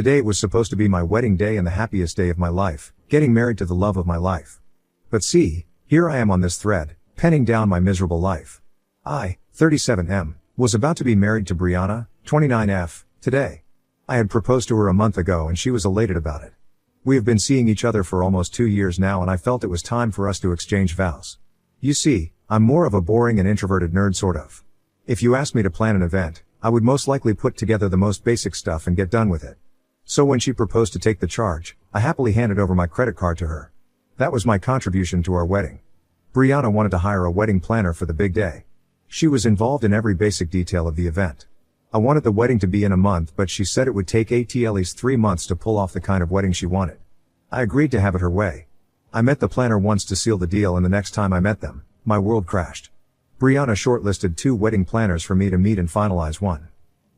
Today was supposed to be my wedding day and the happiest day of my life, getting married to the love of my life. But see, here I am on this thread, penning down my miserable life. I, 37M, was about to be married to Brianna, 29F, today. I had proposed to her a month ago and she was elated about it. We have been seeing each other for almost 2 years now and I felt it was time for us to exchange vows. You see, I'm more of a boring and introverted nerd sort of. If you asked me to plan an event, I would most likely put together the most basic stuff and get done with it. So when she proposed to take the charge, I happily handed over my credit card to her. That was my contribution to our wedding. Brianna wanted to hire a wedding planner for the big day. She was involved in every basic detail of the event. I wanted the wedding to be in a month, but she said it would take at least 3 months to pull off the kind of wedding she wanted. I agreed to have it her way. I met the planner once to seal the deal and the next time I met them, my world crashed. Brianna shortlisted 2 wedding planners for me to meet and finalize one.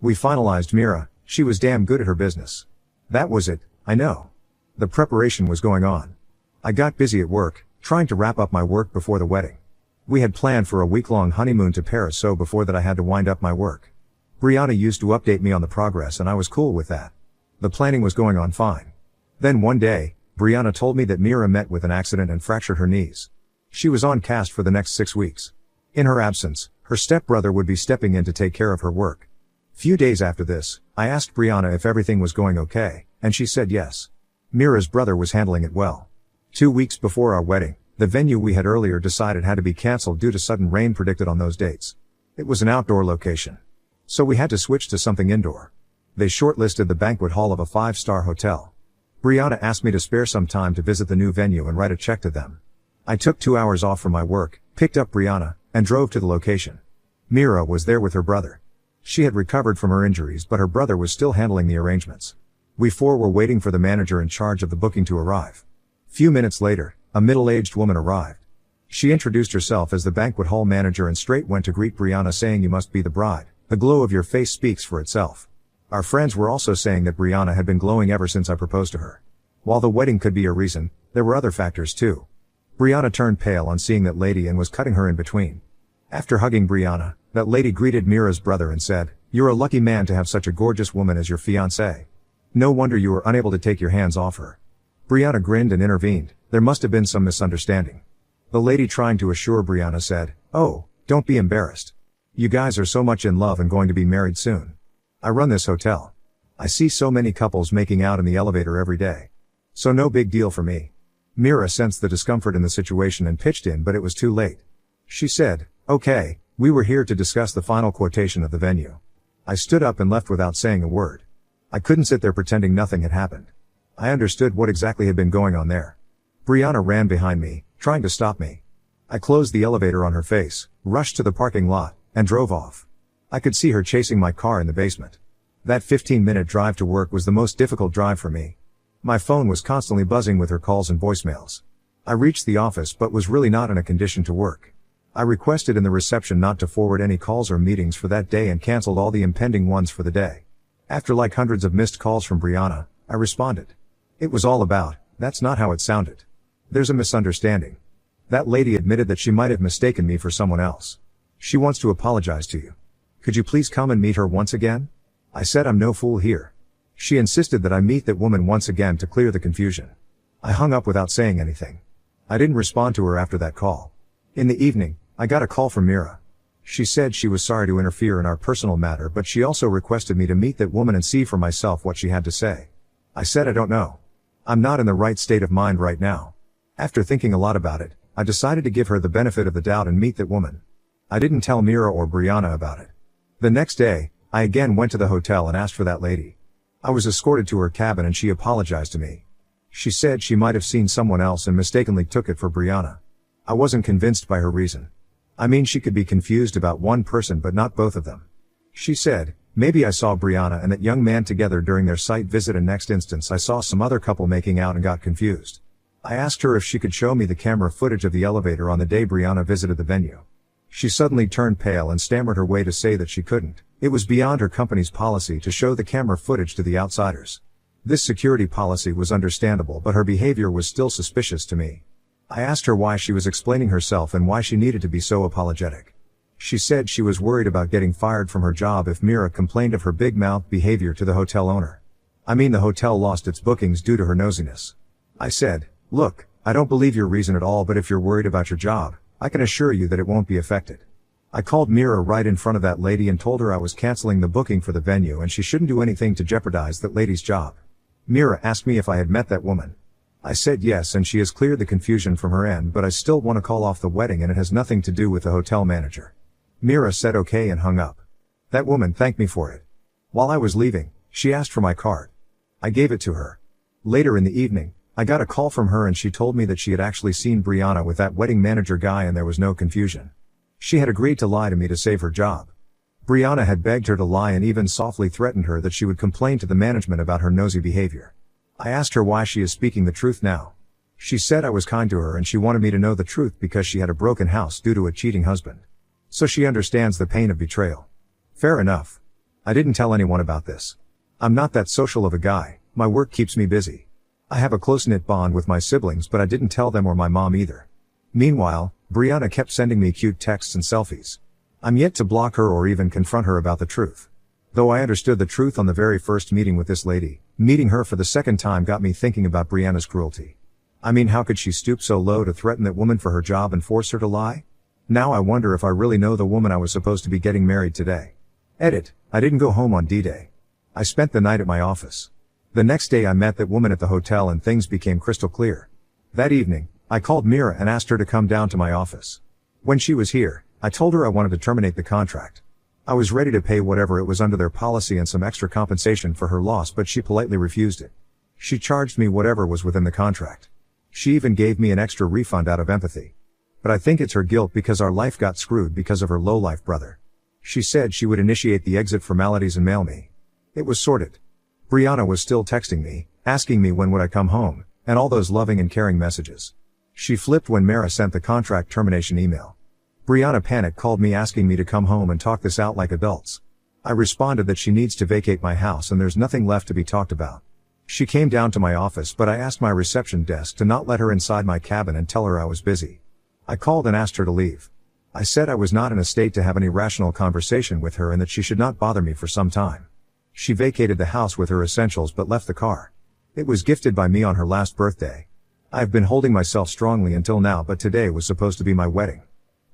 We finalized Mira. She was damn good at her business. That was it, I know. The preparation was going on. I got busy at work, trying to wrap up my work before the wedding. We had planned for a week-long honeymoon to Paris, so before that I had to wind up my work. Brianna used to update me on the progress and I was cool with that. The planning was going on fine. Then one day, Brianna told me that Mira met with an accident and fractured her knees. She was on cast for the next 6 weeks. In her absence, her stepbrother would be stepping in to take care of her work. Few days after this, I asked Brianna if everything was going okay, and she said yes. Mira's brother was handling it well. 2 weeks before our wedding, the venue we had earlier decided had to be cancelled due to sudden rain predicted on those dates. It was an outdoor location. So we had to switch to something indoor. They shortlisted the banquet hall of a 5-star hotel. Brianna asked me to spare some time to visit the new venue and write a check to them. I took 2 hours off from my work, picked up Brianna, and drove to the location. Mira was there with her brother. She had recovered from her injuries, but her brother was still handling the arrangements. We 4 were waiting for the manager in charge of the booking to arrive. Few minutes later, a middle-aged woman arrived. She introduced herself as the banquet hall manager and straight went to greet Brianna, saying, "You must be the bride. The glow of your face speaks for itself." Our friends were also saying that Brianna had been glowing ever since I proposed to her. While the wedding could be a reason, there were other factors too. Brianna turned pale on seeing that lady and was cutting her in between. After hugging Brianna, that lady greeted Mira's brother and said, "You're a lucky man to have such a gorgeous woman as your fiancée. No wonder you were unable to take your hands off her." Brianna grinned and intervened. There must have been some misunderstanding. The lady, trying to assure Brianna, said, "Oh, don't be embarrassed. You guys are so much in love and going to be married soon. I run this hotel. I see so many couples making out in the elevator every day. So no big deal for me." Mira sensed the discomfort in the situation and pitched in, but it was too late. She said, "Okay, we were here to discuss the final quotation of the venue." I stood up and left without saying a word. I couldn't sit there pretending nothing had happened. I understood what exactly had been going on there. Brianna ran behind me, trying to stop me. I closed the elevator on her face, rushed to the parking lot, and drove off. I could see her chasing my car in the basement. That 15-minute drive to work was the most difficult drive for me. My phone was constantly buzzing with her calls and voicemails. I reached the office but was really not in a condition to work. I requested in the reception not to forward any calls or meetings for that day and canceled all the impending ones for the day. After like hundreds of missed calls from Brianna, I responded. It was all about, "That's not how it sounded. There's a misunderstanding." That lady admitted that she might have mistaken me for someone else. She wants to apologize to you. Could you please come and meet her once again? I said I'm no fool here. She insisted that I meet that woman once again to clear the confusion. I hung up without saying anything. I didn't respond to her after that call. In the evening, I got a call from Mira. She said she was sorry to interfere in our personal matter, but she also requested me to meet that woman and see for myself what she had to say. I said I don't know. I'm not in the right state of mind right now. After thinking a lot about it, I decided to give her the benefit of the doubt and meet that woman. I didn't tell Mira or Brianna about it. The next day, I again went to the hotel and asked for that lady. I was escorted to her cabin and she apologized to me. She said she might have seen someone else and mistakenly took it for Brianna. I wasn't convinced by her reason. I mean, she could be confused about one person but not both of them. She said, "Maybe I saw Brianna and that young man together during their site visit, and next instance I saw some other couple making out and got confused." I asked her if she could show me the camera footage of the elevator on the day Brianna visited the venue. She suddenly turned pale and stammered her way to say that she couldn't. It was beyond her company's policy to show the camera footage to the outsiders. This security policy was understandable, but her behavior was still suspicious to me. I asked her why she was explaining herself and why she needed to be so apologetic. She said she was worried about getting fired from her job if Mira complained of her big mouth behavior to the hotel owner. I mean the hotel lost its bookings due to her nosiness. I said, look, I don't believe your reason at all, but if you're worried about your job, I can assure you that it won't be affected. I called Mira right in front of that lady and told her I was canceling the booking for the venue and she shouldn't do anything to jeopardize that lady's job. Mira asked me if I had met that woman. I said yes, and she has cleared the confusion from her end, but I still want to call off the wedding and it has nothing to do with the hotel manager. Mira said okay and hung up. That woman thanked me for it. While I was leaving, she asked for my card. I gave it to her. Later in the evening, I got a call from her and she told me that she had actually seen Brianna with that wedding manager guy and there was no confusion. She had agreed to lie to me to save her job. Brianna had begged her to lie and even softly threatened her that she would complain to the management about her nosy behavior. I asked her why she is speaking the truth now. She said I was kind to her and she wanted me to know the truth because she had a broken house due to a cheating husband. So she understands the pain of betrayal. Fair enough. I didn't tell anyone about this. I'm not that social of a guy, my work keeps me busy. I have a close-knit bond with my siblings, but I didn't tell them or my mom either. Meanwhile, Brianna kept sending me cute texts and selfies. I'm yet to block her or even confront her about the truth. Though I understood the truth on the very first meeting with this lady, meeting her for the second time got me thinking about Brianna's cruelty. I mean, how could she stoop so low to threaten that woman for her job and force her to lie? Now I wonder if I really know the woman I was supposed to be getting married today. Edit, I didn't go home on D-Day. I spent the night at my office. The next day I met that woman at the hotel and things became crystal clear. That evening, I called Mira and asked her to come down to my office. When she was here, I told her I wanted to terminate the contract. I was ready to pay whatever it was under their policy and some extra compensation for her loss, but she politely refused it. She charged me whatever was within the contract. She even gave me an extra refund out of empathy. But I think it's her guilt because our life got screwed because of her low-life brother. She said she would initiate the exit formalities and mail me. It was sorted. Brianna was still texting me, asking me when would I come home, and all those loving and caring messages. She flipped when Mara sent the contract termination email. Brianna panicked, called me asking me to come home and talk this out like adults. I responded that she needs to vacate my house and there's nothing left to be talked about. She came down to my office, but I asked my reception desk to not let her inside my cabin and tell her I was busy. I called and asked her to leave. I said I was not in a state to have any rational conversation with her and that she should not bother me for some time. She vacated the house with her essentials but left the car. It was gifted by me on her last birthday. I have been holding myself strongly until now, but today was supposed to be my wedding.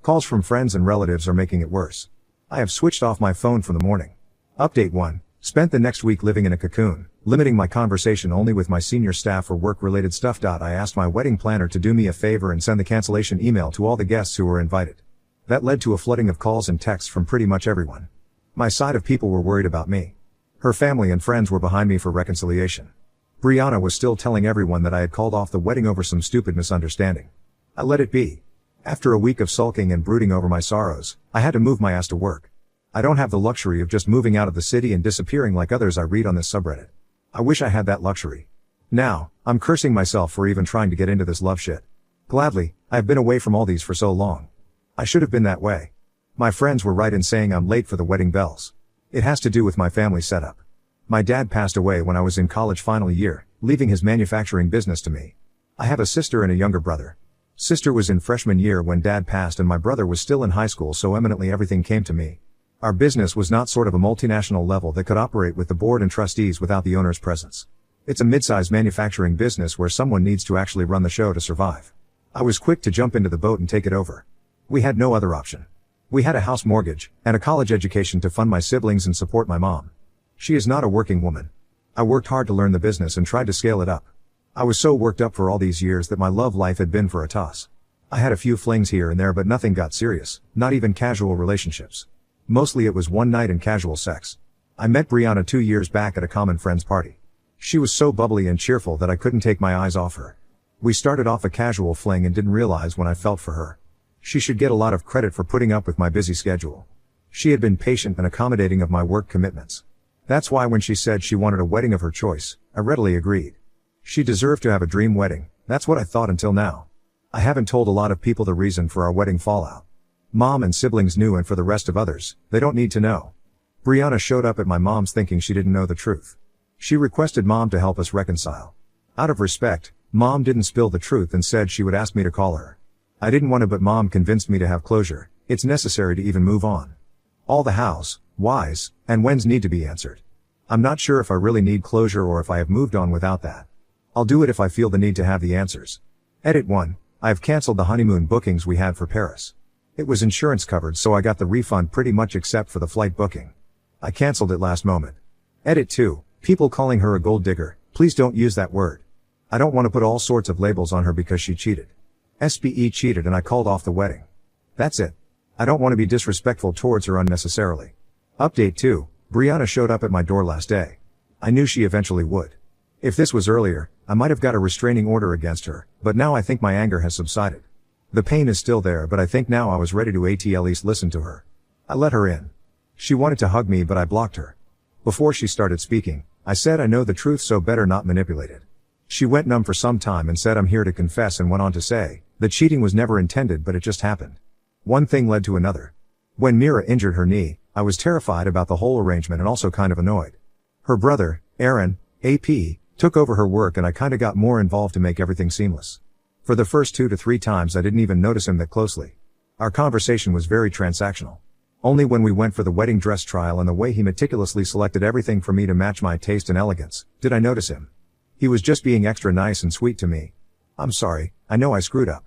Calls from friends and relatives are making it worse. I have switched off my phone from the morning. Update 1. Spent the next week living in a cocoon, limiting my conversation only with my senior staff for work-related stuff. I asked my wedding planner to do me a favor and send the cancellation email to all the guests who were invited. That led to a flooding of calls and texts from pretty much everyone. My side of people were worried about me. Her family and friends were behind me for reconciliation. Brianna was still telling everyone that I had called off the wedding over some stupid misunderstanding. I let it be. After a week of sulking and brooding over my sorrows, I had to move my ass to work. I don't have the luxury of just moving out of the city and disappearing like others I read on this subreddit. I wish I had that luxury. Now, I'm cursing myself for even trying to get into this love shit. Gladly, I have been away from all these for so long. I should have been that way. My friends were right in saying I'm late for the wedding bells. It has to do with my family setup. My dad passed away when I was in college final year, leaving his manufacturing business to me. I have a sister and a younger brother. Sister was in freshman year when dad passed and my brother was still in high school, so eminently everything came to me. Our business was not sort of a multinational level that could operate with the board and trustees without the owner's presence. It's a mid-size manufacturing business where someone needs to actually run the show to survive. I was quick to jump into the boat and take it over. We had no other option. We had a house mortgage, and a college education to fund my siblings and support my mom. She is not a working woman. I worked hard to learn the business and tried to scale it up. I was so worked up for all these years that my love life had been for a toss. I had a few flings here and there, but nothing got serious, not even casual relationships. Mostly it was one night and casual sex. I met Brianna 2 years back at a common friend's party. She was so bubbly and cheerful that I couldn't take my eyes off her. We started off a casual fling and didn't realize when I felt for her. She should get a lot of credit for putting up with my busy schedule. She had been patient and accommodating of my work commitments. That's why when she said she wanted a wedding of her choice, I readily agreed. She deserved to have a dream wedding, that's what I thought until now. I haven't told a lot of people the reason for our wedding fallout. Mom and siblings knew, and for the rest of others, they don't need to know. Brianna showed up at my mom's thinking she didn't know the truth. She requested Mom to help us reconcile. Out of respect, Mom didn't spill the truth and said she would ask me to call her. I didn't want to, but Mom convinced me to have closure. It's necessary to even move on. All the hows, whys, and whens need to be answered. I'm not sure if I really need closure or if I have moved on without that. I'll do it if I feel the need to have the answers. Edit 1. I have cancelled the honeymoon bookings we had for Paris. It was insurance covered, so I got the refund pretty much except for the flight booking. I cancelled it last moment. Edit 2. People calling her a gold digger, please don't use that word. I don't want to put all sorts of labels on her because she cheated. SBE cheated and I called off the wedding. That's it. I don't want to be disrespectful towards her unnecessarily. Update 2. Brianna showed up at my door last day. I knew she eventually would. If this was earlier, I might have got a restraining order against her, but now I think my anger has subsided. The pain is still there, but I think now I was ready to at least listen to her. I let her in. She wanted to hug me, but I blocked her. Before she started speaking, I said I know the truth, so better not manipulate it. She went numb for some time and said I'm here to confess, and went on to say that cheating was never intended, but it just happened. One thing led to another. When Mira injured her knee, I was terrified about the whole arrangement and also kind of annoyed. Her brother, Aaron, AP, took over her work and I kinda got more involved to make everything seamless. For the first 2 to 3 times I didn't even notice him that closely. Our conversation was very transactional. Only when we went for the wedding dress trial and the way he meticulously selected everything for me to match my taste and elegance, did I notice him. He was just being extra nice and sweet to me. I'm sorry, I know I screwed up.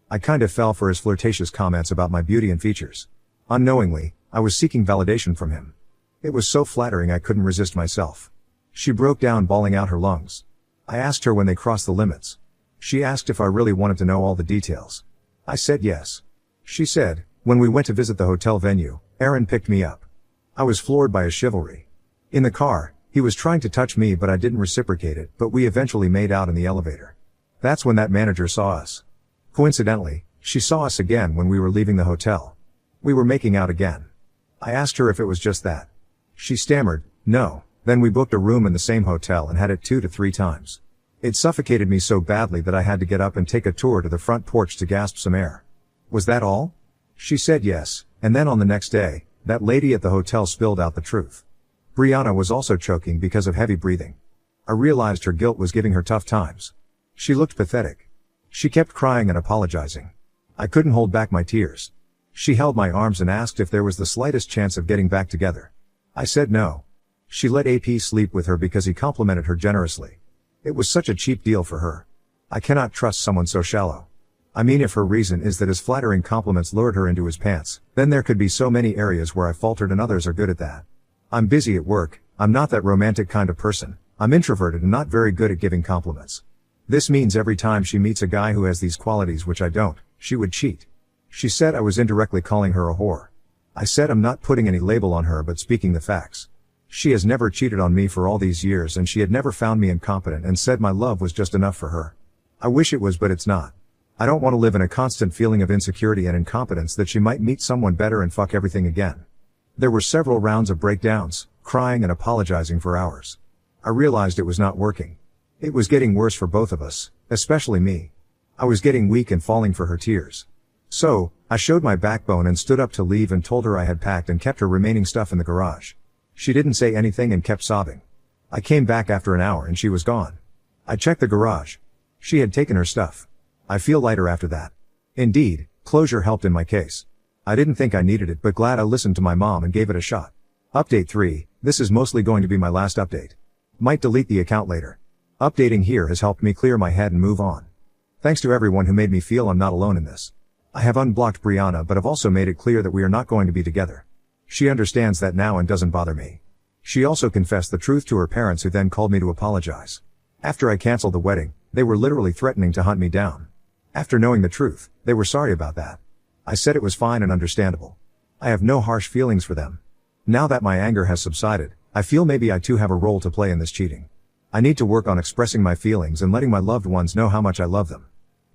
I kinda fell for his flirtatious comments about my beauty and features. Unknowingly, I was seeking validation from him. It was so flattering I couldn't resist myself. She broke down, bawling out her lungs. I asked her when they crossed the limits. She asked if I really wanted to know all the details. I said yes. She said, when we went to visit the hotel venue, Aaron picked me up. I was floored by his chivalry. In the car, he was trying to touch me but I didn't reciprocate it, but we eventually made out in the elevator. That's when that manager saw us. Coincidentally, she saw us again when we were leaving the hotel. We were making out again. I asked her if it was just that. She stammered, no. Then we booked a room in the same hotel and had it 2 to 3 times. It suffocated me so badly that I had to get up and take a tour to the front porch to gasp some air. Was that all? She said yes, and then on the next day, that lady at the hotel spilled out the truth. Brianna was also choking because of heavy breathing. I realized her guilt was giving her tough times. She looked pathetic. She kept crying and apologizing. I couldn't hold back my tears. She held my arms and asked if there was the slightest chance of getting back together. I said no. She let AP sleep with her because he complimented her generously. It was such a cheap deal for her. I cannot trust someone so shallow. I mean, if her reason is that his flattering compliments lured her into his pants, then there could be so many areas where I faltered and others are good at that. I'm busy at work, I'm not that romantic kind of person, I'm introverted and not very good at giving compliments. This means every time she meets a guy who has these qualities, which I don't, she would cheat. She said I was indirectly calling her a whore. I said I'm not putting any label on her but speaking the facts. She has never cheated on me for all these years and she had never found me incompetent and said my love was just enough for her. I wish it was, but it's not. I don't want to live in a constant feeling of insecurity and incompetence that she might meet someone better and fuck everything again. There were several rounds of breakdowns, crying and apologizing for hours. I realized it was not working. It was getting worse for both of us, especially me. I was getting weak and falling for her tears. So, I showed my backbone and stood up to leave and told her I had packed and kept her remaining stuff in the garage. She didn't say anything and kept sobbing. I came back after an hour and she was gone. I checked the garage. She had taken her stuff. I feel lighter after that. Indeed, closure helped in my case. I didn't think I needed it, but glad I listened to my mom and gave it a shot. Update 3, this is mostly going to be my last update. Might delete the account later. Updating here has helped me clear my head and move on. Thanks to everyone who made me feel I'm not alone in this. I have unblocked Brianna but have also made it clear that we are not going to be together. She understands that now and doesn't bother me. She also confessed the truth to her parents, who then called me to apologize. After I canceled the wedding, they were literally threatening to hunt me down. After knowing the truth, they were sorry about that. I said it was fine and understandable. I have no harsh feelings for them. Now that my anger has subsided, I feel maybe I too have a role to play in this cheating. I need to work on expressing my feelings and letting my loved ones know how much I love them.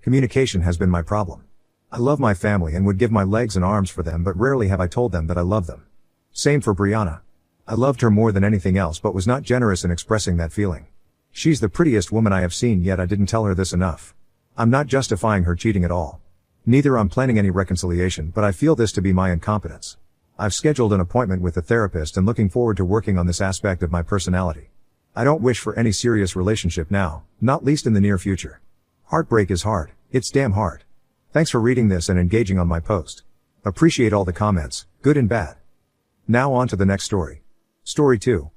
Communication has been my problem. I love my family and would give my legs and arms for them, but rarely have I told them that I love them. Same for Brianna. I loved her more than anything else but was not generous in expressing that feeling. She's the prettiest woman I have seen, yet I didn't tell her this enough. I'm not justifying her cheating at all. Neither I'm planning any reconciliation, but I feel this to be my incompetence. I've scheduled an appointment with a therapist and looking forward to working on this aspect of my personality. I don't wish for any serious relationship now, not least in the near future. Heartbreak is hard, it's damn hard. Thanks for reading this and engaging on my post. Appreciate all the comments, good and bad. Now on to the next story. Story 2.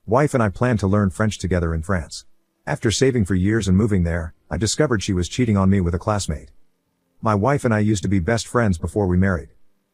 Wife and I planned to learn French together in France. After saving for years and moving there, I discovered she was cheating on me with a classmate. My wife and I used to be best friends before we married.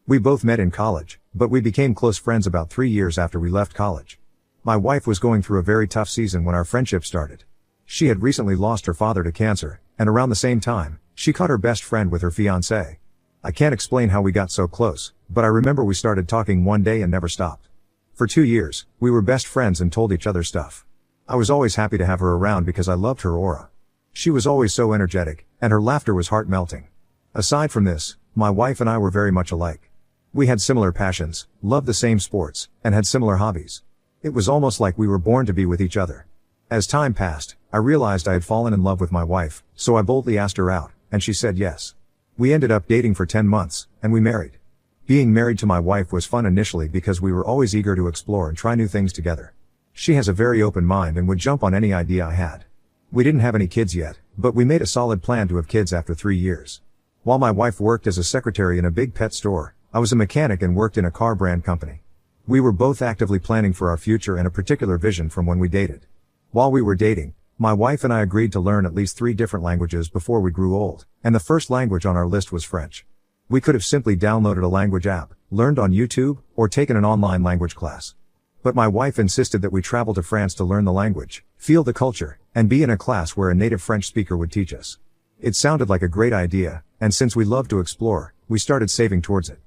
We both met in college, but we became close friends about 3 years after we left college. My wife was going through a very tough season when our friendship started. She had recently lost her father to cancer, and around the same time, she caught her best friend with her fiancé. I can't explain how we got so close, but I remember we started talking one day and never stopped. For 2 years, we were best friends and told each other stuff. I was always happy to have her around because I loved her aura. She was always so energetic, and her laughter was heart-melting. Aside from this, my wife and I were very much alike. We had similar passions, loved the same sports, and had similar hobbies. It was almost like we were born to be with each other. As time passed, I realized I had fallen in love with my wife, so I boldly asked her out, and she said yes. We ended up dating for 10 months, and we married. Being married to my wife was fun initially because we were always eager to explore and try new things together. She has a very open mind and would jump on any idea I had. We didn't have any kids yet, but we made a solid plan to have kids after 3 years. While my wife worked as a secretary in a big pet store, I was a mechanic and worked in a car brand company. We were both actively planning for our future and a particular vision from when we dated. While we were dating, my wife and I agreed to learn at least 3 different languages before we grew old, and the first language on our list was French. We could have simply downloaded a language app, learned on YouTube, or taken an online language class. But my wife insisted that we travel to France to learn the language, feel the culture, and be in a class where a native French speaker would teach us. It sounded like a great idea, and since we loved to explore, we started saving towards it.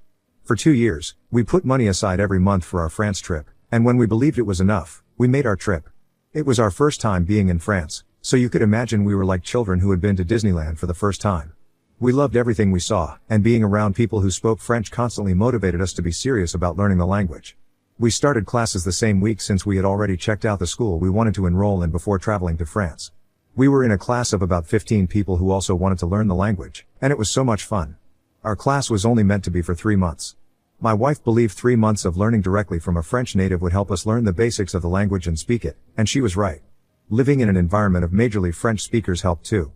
For 2 years, we put money aside every month for our France trip, and when we believed it was enough, we made our trip. It was our first time being in France, so you could imagine we were like children who had been to Disneyland for the first time. We loved everything we saw, and being around people who spoke French constantly motivated us to be serious about learning the language. We started classes the same week since we had already checked out the school we wanted to enroll in before traveling to France. We were in a class of about 15 people who also wanted to learn the language, and it was so much fun. Our class was only meant to be for 3 months. My wife believed 3 months of learning directly from a French native would help us learn the basics of the language and speak it, and she was right. Living in an environment of majorly French speakers helped too.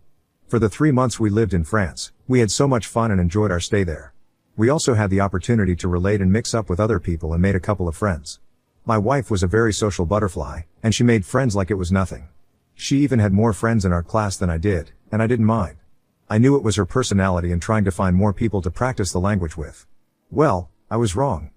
For the 3 months we lived in France, we had so much fun and enjoyed our stay there. We also had the opportunity to relate and mix up with other people and made a couple of friends. My wife was a very social butterfly, and she made friends like it was nothing. She even had more friends in our class than I did, and I didn't mind. I knew it was her personality and trying to find more people to practice the language with. Well, I was wrong.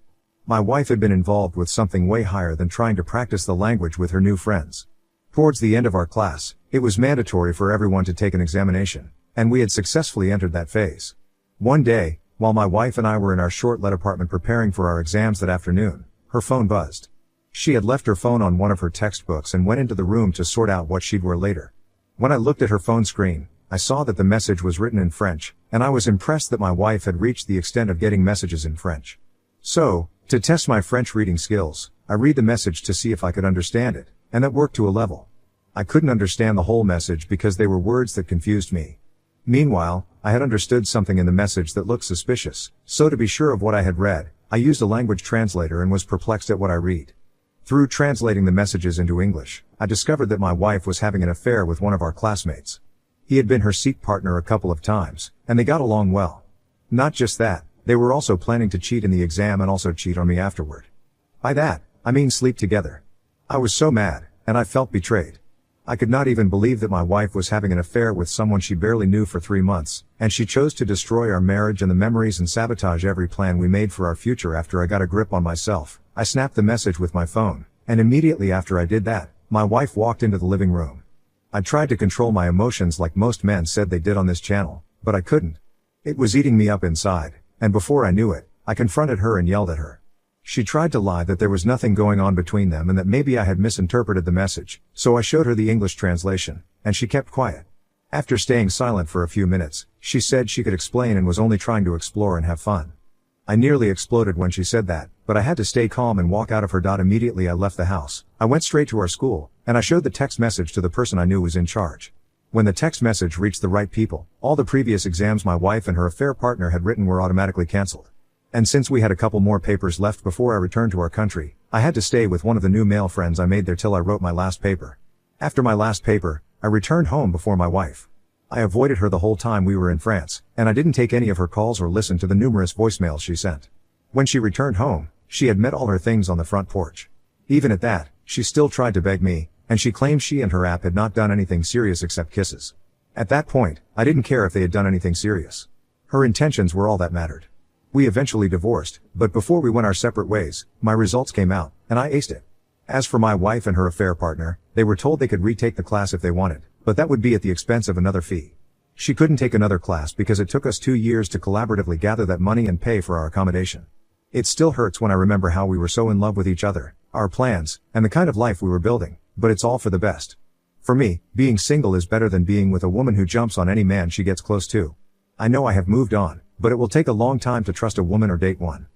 My wife had been involved with something way higher than trying to practice the language with her new friends. Towards the end of our class, it was mandatory for everyone to take an examination, and we had successfully entered that phase. One day, while my wife and I were in our short-let apartment preparing for our exams that afternoon, her phone buzzed. She had left her phone on one of her textbooks and went into the room to sort out what she'd wear later. When I looked at her phone screen, I saw that the message was written in French, and I was impressed that my wife had reached the extent of getting messages in French. So, to test my French reading skills, I read the message to see if I could understand it, and that worked to a level. I couldn't understand the whole message because they were words that confused me. Meanwhile, I had understood something in the message that looked suspicious, so to be sure of what I had read, I used a language translator and was perplexed at what I read. Through translating the messages into English, I discovered that my wife was having an affair with one of our classmates. He had been her seat partner a couple of times, and they got along well. Not just that, they were also planning to cheat in the exam and also cheat on me afterward. By that, I mean sleep together. I was so mad, and I felt betrayed. I could not even believe that my wife was having an affair with someone she barely knew for 3 months, and she chose to destroy our marriage and the memories and sabotage every plan we made for our future. After I got a grip on myself, I snapped the message with my phone, and immediately after I did that, my wife walked into the living room. I tried to control my emotions like most men said they did on this channel, but I couldn't. It was eating me up inside, and before I knew it, I confronted her and yelled at her. She tried to lie that there was nothing going on between them and that maybe I had misinterpreted the message, so I showed her the English translation, and she kept quiet. After staying silent for a few minutes, she said she could explain and was only trying to explore and have fun. I nearly exploded when she said that, but I had to stay calm and walk out of her. Immediately I left the house. I went straight to our school, and I showed the text message to the person I knew was in charge. When the text message reached the right people, all the previous exams my wife and her affair partner had written were automatically cancelled. And since we had a couple more papers left before I returned to our country, I had to stay with one of the new male friends I made there till I wrote my last paper. After my last paper, I returned home before my wife. I avoided her the whole time we were in France, and I didn't take any of her calls or listen to the numerous voicemails she sent. When she returned home, she had met all her things on the front porch. Even at that, She still tried to beg me, and she claimed she and her app had not done anything serious except kisses. At that point, I didn't care if they had done anything serious. Her intentions were all that mattered. We eventually divorced, but before we went our separate ways, my results came out, and I aced it. As for my wife and her affair partner, they were told they could retake the class if they wanted, but that would be at the expense of another fee. She couldn't take another class because it took us 2 years to collaboratively gather that money and pay for our accommodation. It still hurts when I remember how we were so in love with each other, our plans, and the kind of life we were building, but it's all for the best. For me, being single is better than being with a woman who jumps on any man she gets close to. I know I have moved on, but it will take a long time to trust a woman or date one.